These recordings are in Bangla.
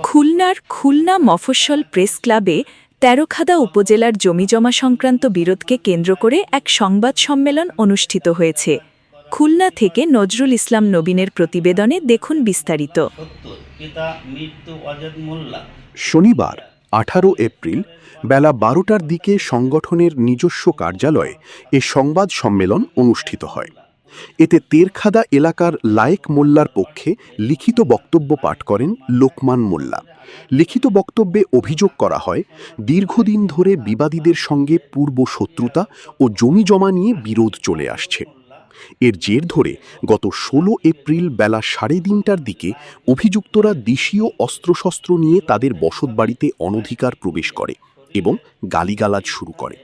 খুলনার খুলনা মফস্বল প্রেস ক্লাবে তেরোখাদা উপজেলার জমিজমা সংক্রান্ত বিরোধকে কেন্দ্র করে এক সংবাদ সম্মেলন অনুষ্ঠিত হয়েছে। খুলনা থেকে নজরুল ইসলাম নবীনের প্রতিবেদনে দেখুন বিস্তারিত। শনিবার 18 এপ্রিল বেলা 12টার দিকে সংগঠনের নিজস্ব কার্যালয়ে এ সংবাদ সম্মেলন অনুষ্ঠিত হয়। এতে তেরখাদা এলাকার লায়েক মোল্লার পক্ষে লিখিত বক্তব্য পাঠ করেন লোকমান মোল্লা। লিখিত বক্তব্যে অভিযোগ করা হয়, দীর্ঘদিন ধরে বিবাদীদের সঙ্গে পূর্ব শত্রুতা ও জমি জমা নিয়ে বিরোধ চলে আসছে। এর জের ধরে গত 16 এপ্রিল বেলা 3:30টার দিকে অভিযুক্তরা দেশীয় অস্ত্রশস্ত্র নিয়ে তাদের বসতবাড়িতে অনধিকার প্রবেশ করে এবং গালিগালাজ শুরু করে।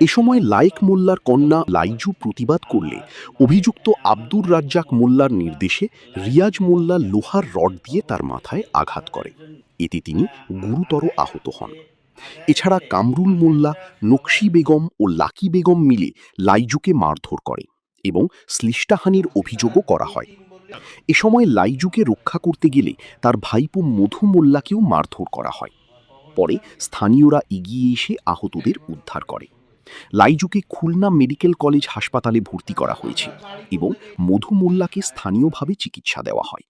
এ সময় লায়েক মোল্লার কন্যা লাইজু প্রতিবাদ করলে অভিযুক্ত আব্দুর রাজ্জাক মোল্লার নির্দেশে রিয়াজ মোল্লা লোহার রড দিয়ে তার মাথায় আঘাত করে। এতে তিনি গুরুতর আহত হন। এছাড়া কামরুল মোল্লা, নকশি বেগম ও লাকি বেগম মিলে লাইজুকে মারধর করে এবং শ্লিষ্টাহানির অভিযোগও করা হয়। এ সময় লাইজুকে রক্ষা করতে গেলে তার ভাইপো মধু মোল্লাকেও মারধর করা হয়। পরে স্থানীয়রা এগিয়ে এসে আহতদের উদ্ধার করে। লাইজুকে খুলনা মেডিকেল কলেজ হাসপাতালে ভর্তি করা হয়েছে এবং মধু মোল্লাকে স্থানীয়ভাবে চিকিৎসা দেওয়া হয়।